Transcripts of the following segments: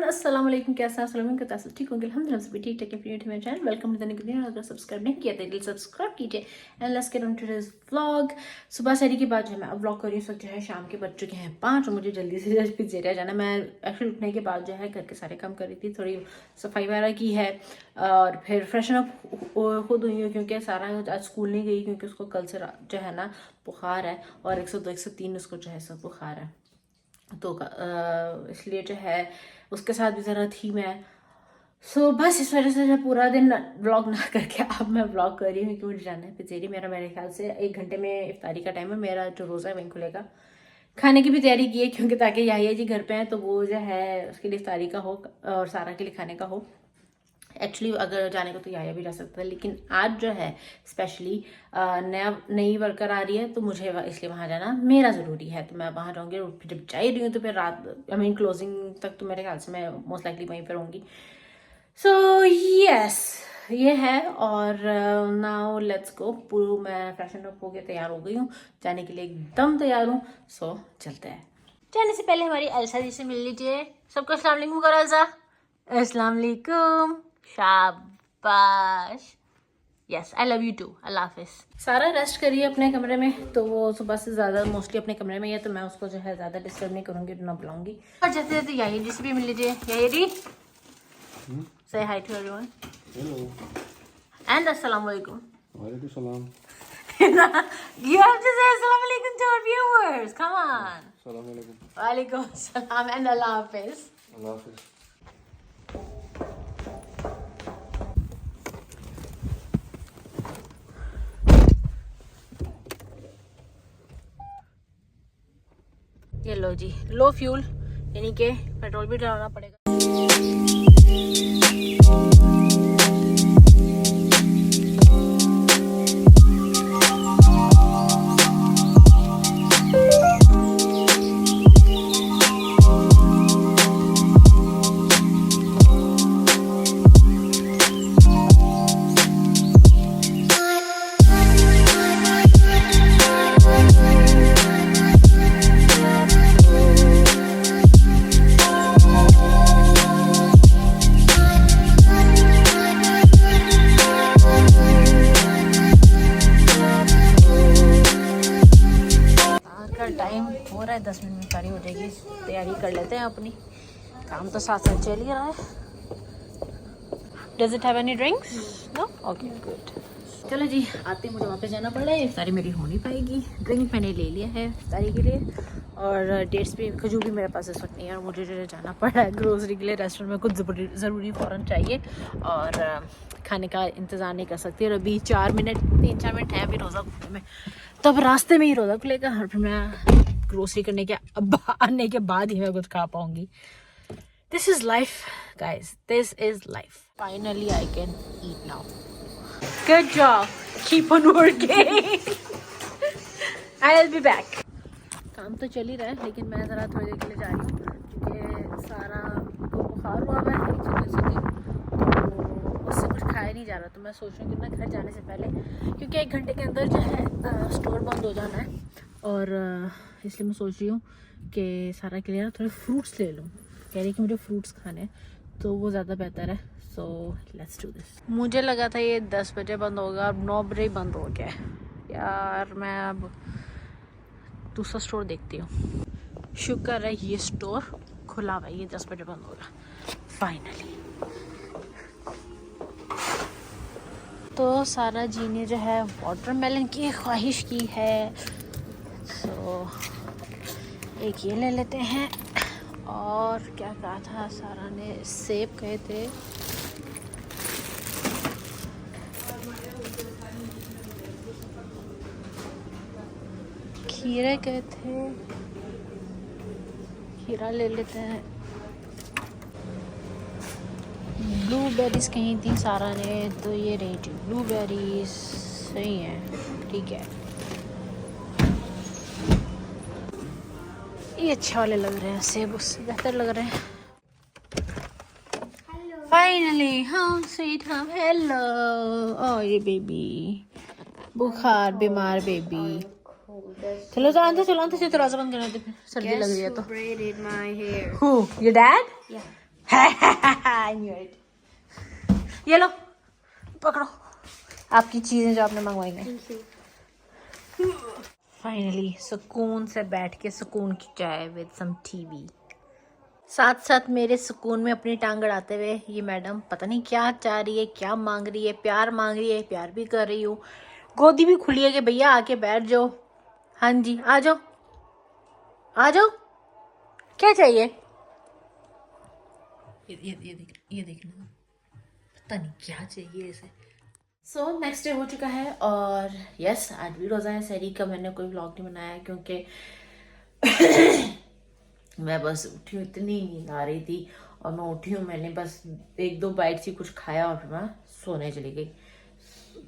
अस्सलाम वालेकुम, कैसा है? ठीक होंगे अल्हम्दुलिल्लाह, सभी ठीक ठाक है। मेरे channel welcome to the new video. अगर सब्सक्राइब नहीं किया तो दिल सब्सक्राइब कीजिए and let's get on to this vlog. सुबह शहरी के बाद जो है मैं अब व्लॉग कर रही हूँ। जो है शाम के बज चुके हैं 5 और मुझे जल्दी से जस्ट पिज़्ज़ेरिया जाना। मैं एक्चुअली उठने के बाद जो है घर के सारे काम कर रही थी, थोड़ी सफाई वगैरह की है और फिर फ्रेशन अप खुद हुई हूँ क्योंकि सारा आज स्कूल नहीं गई क्योंकि उसको कल से जो है ना बुखार है और 102 103 उसको जो है सब बुखार है, तो इसलिए जो है उसके साथ भी ज़रा थी मैं। बस इस वजह से जो पूरा दिन व्लॉग ना करके अब मैं व्लॉग कर रही हूँ क्योंकि मुझे जाना है पिज़्ज़ेरिया। मेरे ख्याल से 1 घंटे में इफ्तारी का टाइम है। मेरा जो रोज़ा है वहीं खुलेगा। खाने की भी तैयारी की है क्योंकि ताकि याहिया जी घर पे हैं तो वो जो है उसके लिए इफ्तारी का हो और सारा के लिए खाने का हो। एक्चुअली अगर जाने को तो याया भी जा सकता है, लेकिन आज जो है स्पेशली नई वर्कर आ रही है तो मुझे इसलिए वहाँ जाना मेरा ज़रूरी है, तो मैं वहाँ जाऊँगी। और फिर जब जा ही रही हूँ तो फिर रात क्लोजिंग तक तो मेरे ख्याल से मैं मोस्ट लाइकली वहीं पर होंगी। सो यस ये है। और नाउ लेट्स गो। पूरा मैं फैशन अप हो गया, तैयार हो गई हूँ, जाने के लिए एकदम तैयार हूँ। सो चलते हैं। जाने से पहले हमारी एल्सा जी से मिल लीजिए। सबको अस्सलाम वालेकुम करो। एल्सा अस्सलाम वालेकुम, शाबाश, yes I love you too, अल्लाह हाफिज। सारा रेस्ट करिए अपने कमरे में, तो वो सुबह से ज़्यादा मोस्टली अपने कमरे में ही है तो मैं उसको जो है ज़्यादा डिस्टर्ब नहीं करूँगी, ना बुलाऊंगी। और जैसे जैसे याहिया जी से भी मिल लीजिए। याहिया जी से हाय टू एवरीवन। हेलो एंड अस्सलाम वालेकुम। वालेकुम सलाम। You have to say अस्सलाम वालेकुम to our viewers. Come on. अस्सलाम वालेकुम। वालेकुम सलाम एंड अल्लाह हाफिज। अल्लाह हाफिज। ये लो जी, लो फ्यूल यानी कि पेट्रोल भी डलाना पड़ेगा। टाइम हो रहा है, 10 मिनट में सारी हो जाएगी। तैयारी कर लेते हैं अपनी, काम तो साथ साथ चल ही रहा है। Does it have any drinks? No, okay good. चलो जी, आते मुझे वापस जाना पड़ रहा है, इफ्तारी मेरी हो नहीं पाएगी। ड्रिंक मैंने ले लिया है इफ्तारी के लिए और डेट्स भी खजूर भी मेरे पास इस वक्त नहीं है और मुझे जो जाना पड़ रहा है ग्रोसरी के लिए। रेस्टोरेंट में कुछ ज़रूरी फ़ौरन चाहिए और खाने का इंतज़ार नहीं कर सकती। और अभी 3-4 मिनट हैं अभी रोज़ा खुलने में, तो अब रास्ते में ही रोज़ा खुलेगा और फिर मैं ग्रोसरी करने के आने के बाद ही मैं कुछ खा पाऊँगी। This is life guys, this is life. Finally I can eat now. Good job, keep on working, I will be back. काम तो चल ही रहा है लेकिन मैं ज़रा थोड़ी देर के लिए जा रही हूँ क्योंकि सारा को बुखार हुआ हुआ है, तो उससे कुछ खाया नहीं जा रहा। तो मैं सोच रही हूँ कि मैं घर जाने से पहले, क्योंकि 1 घंटे के अंदर जो है स्टोर बंद हो जाना है और इसलिए मैं सोच रही हूँ कि सारा के लिए ना थोड़े फ्रूट्स ले लूँ। कह रही कि मुझे फ्रूट्स खाने हैं तो वो ज़्यादा बेहतर है। So let's do this. मुझे लगा था ये 10 बजे बंद होगा, अब 9 बजे ही बंद हो गया यार। मैं अब दूसरा स्टोर देखती हूँ। शुक्र है ये स्टोर खुला हुआ है, ये 10 बजे बंद होगा फाइनली। तो सारा जी ने जो है वाटरमेलन की ख्वाहिश की है, तो एक ये ले लेते हैं। और क्या कहा था सारा ने? सेब कहे थे। खीरे कहे थे, खीरा ले लेते हैं। ब्लूबेरीज कहीं थी सारा ने, तो ये रही थी ब्लूबेरीज। सही है, ठीक है, ये अच्छे वाले लग रहे हैं, सेब उससे बेहतर लग रहे हैं। फाइनली हम स्वीट हम हेलो। ओ ये बेबी बुखार बीमार बेबी। चलो चलो दरवाजा बंद करना, सर्दी लग रही है तो। Who? Your dad? Yeah. I knew it. ये लो पकड़ो आपकी चीजें जो आपने मंगवाई हैं। फाइनली सुकून से बैठ के सुकून की चाय विद सम टीवी। साथ साथ मेरे सुकून में अपनी टांग अड़ाते हुए ये मैडम पता नहीं क्या चाह रही है, क्या मांग रही है। प्यार मांग रही है, प्यार भी कर रही हूँ। गोदी भी खुली है कि भैया आके बैठ जाओ। हाँ जी आ जाओ आ जाओ। क्या चाहिए? ये देखना पता नहीं क्या चाहिए इसे। सो नेक्स्ट डे हो चुका है और यस आज भी रोज़ा है सहरी का। मैंने कोई व्लॉग नहीं बनाया क्योंकि मैं बस उठी हूँ, इतनी नींद आ रही थी और मैं उठी हूँ, मैंने बस 1-2 बाइट ही कुछ खाया और फिर मैं सोने चली गई।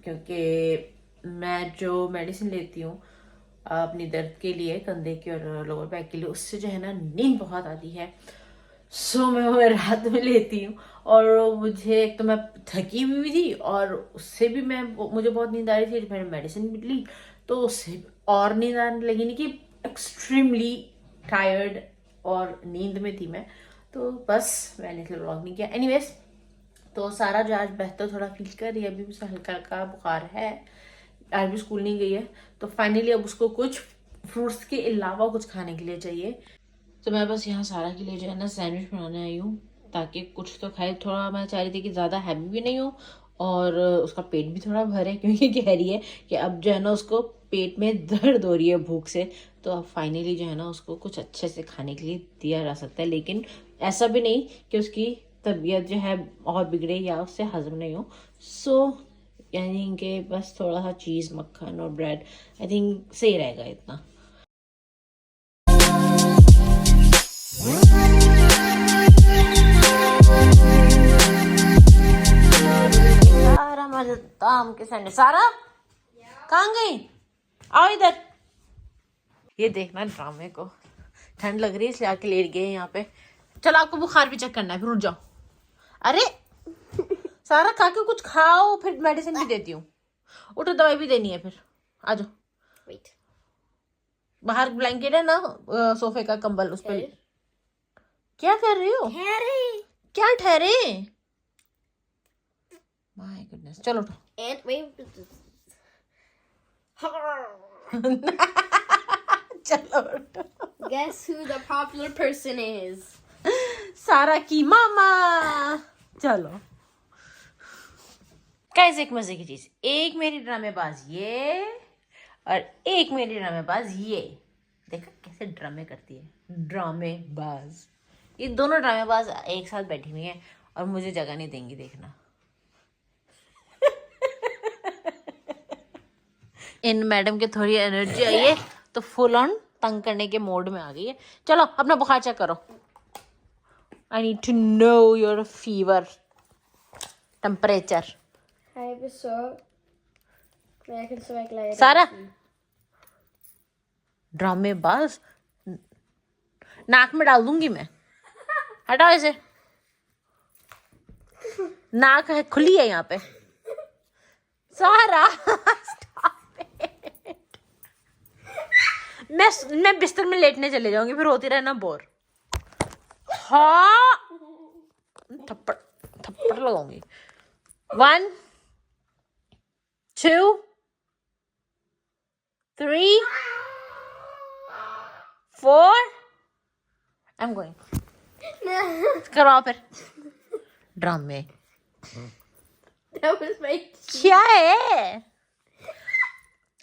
क्योंकि मैं जो मेडिसिन लेती हूँ अपनी दर्द के लिए, कंधे के और लोअर बैक के लिए, उससे जो है ना नींद बहुत आती है। सो मैं रात में लेती हूँ और मुझे एक तो मैं थकी हुई भी थी और उससे भी मुझे बहुत नींद आ रही थी। मैंने मेडिसिन भी ली तो उससे और नींद आने लगी, नहीं कि एक्सट्रीमली टायर्ड और नींद में थी मैं। तो बस मैंने इसलिए व्लॉग नहीं किया। एनीवेज तो सारा जो आज बेहतर थोड़ा फील कर रही है, अभी उसे हल्का हल्का बुखार है, आज भी स्कूल नहीं गई है। तो फाइनली अब उसको कुछ फ्रूट्स के अलावा कुछ खाने के लिए चाहिए। तो मैं बस यहाँ सारा के लिए जो है ना सैंडविच बनाने आई हूँ ताकि कुछ तो खाए। थोड़ा मैं चाह रही थी कि ज़्यादा हैवी भी नहीं हो और उसका पेट भी थोड़ा भरे, क्योंकि कह रही है कि अब जो है ना उसको पेट में दर्द हो रही है भूख से। तो अब फाइनली जो है ना उसको कुछ अच्छे से खाने के लिए दिया जा सकता है, लेकिन ऐसा भी नहीं कि उसकी तबीयत जो है और बिगड़े या उससे हजम नहीं हो। सो यानी कि बस थोड़ा सा चीज़, मक्खन और ब्रेड आई थिंक सही रहेगा इतना। सारा मजे दाम के सैंडविच। सारा कहाँ गई? आओ इधर। ये देखना ड्रामे को, ठंड लग रही है इसलिए आके लेट गए यहाँ पे। चलो आपको बुखार भी चेक करना है, फिर उठ जाओ। अरे सारा खा के कुछ खाओ, फिर मेडिसिन भी देती हूँ। उठो दवाई भी देनी है फिर। आ जाओ। वेट, बाहर ब्लैंकेट है ना सोफे का, कंबल उस पर। क्या कर रही हो? ठहरे। क्या ठहरे? माय गुडनेस, चलो उठो। चलो उठो। Guess who the popular person is? सारा की मामा। चलो कैसे एक मजे की चीज, एक मेरी ड्रामेबाज ये और एक मेरी ड्रामेबाज ये। देखा कैसे ड्रामे करती है ड्रामेबाज। ये दोनों ड्रामेबाज एक साथ बैठी हुई हैं और मुझे जगह नहीं देंगी, देखना। इन मैडम के थोड़ी एनर्जी आई है तो फुल ऑन तंग करने के मोड में आ गई है। चलो अपना बुखार चेक करो। I need to know your fever temperature. Hi, so I can select later. सारा ड्रामेबाज, नाक में डाल दूंगी मैं। हटाओ इसे, नाक है खुली है यहाँ पे। सारा stop it. मैं बिस्तर में लेटने चले जाऊंगी, फिर होती रहना बोर। हाँ थप्पड़ थप्पड़ लगाऊंगी। 1 2 3 4 I'm going. करो फिर ड्रामे। That was my. क्या है?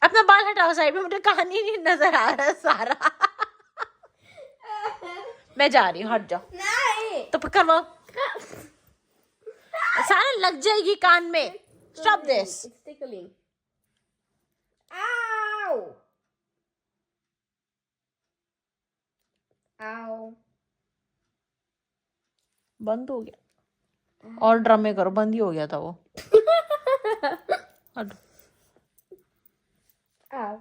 अपना बाल हटाओ साइड में, मुझे कहानी नहीं नजर आ रहा सारा। मैं जा रही हूँ, हट जाओ। नहीं. तो करवाओ, सारा लग जाएगी कान में। Stop this. It's tickling. Ow. Ow. बंद हो गया और ड्रामे करो, बंद ही हो गया था वो। हटो। Ow.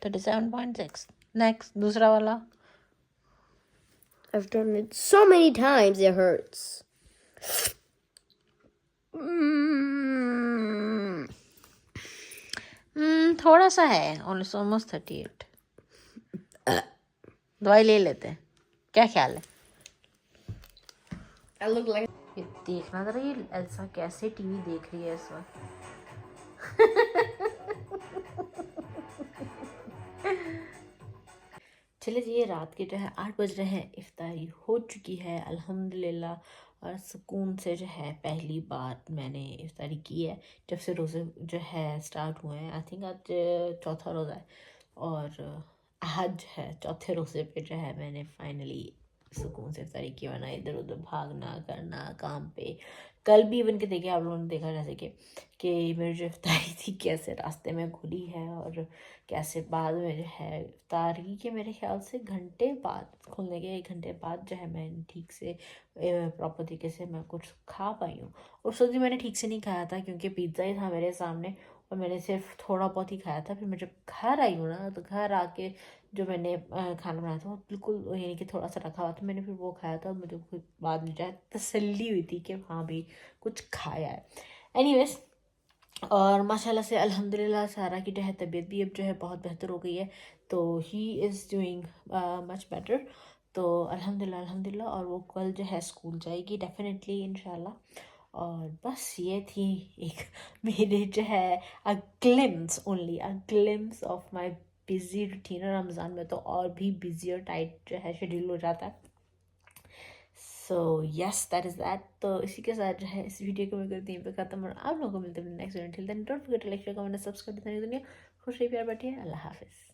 37.6 नेक्स्ट दूसरा वाला। I've done it so many times it hurts. थोड़ा सा है, almost 38। दवाई ले लेते हैं, क्या ख्याल है? I look like ये देखना जरा, ये एल्सा कैसे टीवी देख रही है इस वक्त। चलिए जी, ये रात के जो है 8 बज रहे हैं, इफ्तारी हो चुकी है अल्हम्दुलिल्लाह। और सुकून से जो है पहली बार मैंने इफ्तारी की है जब से रोज़े जो है स्टार्ट हुए हैं। आई थिंक आज चौथा रोज़ा है, और आज है चौथे रोज़े पे जो है मैंने फाइनली सुकून से इफ्तारी की, वरना इधर उधर भागना करना काम पे। कल भी इवन के देखिए, आप लोगों ने देखा जैसे कि मेरी जो इफ्तारी थी कैसे रास्ते में खुली है, और कैसे बाद में जो है इफ्तारी के मेरे ख्याल से घंटे बाद, खुलने के 1 घंटे बाद जो है मैं ठीक से प्रॉपर तरीके से मैं कुछ खा पाई हूँ। और उस वक्त भी मैंने ठीक से नहीं खाया था क्योंकि पिज़्ज़ा ही था मेरे सामने, और मैंने सिर्फ थोड़ा बहुत ही खाया था। फिर मैं जब घर आई हूँ ना, तो घर आके जो मैंने खाना बनाया था वो बिल्कुल यानी कि थोड़ा सा रखा हुआ था, मैंने फिर वो खाया था। मुझे खुद बाद में जो है तसल्ली हुई थी कि हाँ भी कुछ खाया है। एनीवेज, और माशाल्लाह से अल्हम्दुलिल्लाह सारा की जो है तबीयत भी अब जो है बहुत बेहतर हो गई है, तो he is doing much better. तो अल्हम्दुलिल्लाह अल्हम्दुलिल्लाह, और वो कल जो है स्कूल जाएगी डेफिनेटली इंशाल्लाह। और बस ये थी एक मेरे जो है a glimpse, only a glimpse of my busy routine. और रमज़ान में तो और भी बिजी और टाइट जो है शेड्यूल हो जाता है। So yes, that is that. तो इसी के साथ जो है इस वीडियो को मैं करती हूँ पे ख़त्म, और आप लोगों को मिलते हैं next video. Till then don't forget to like, share, comment, subscribe. दुनिया खुश रहिए, प्यार बांटिए। अल्लाह हाफिज़।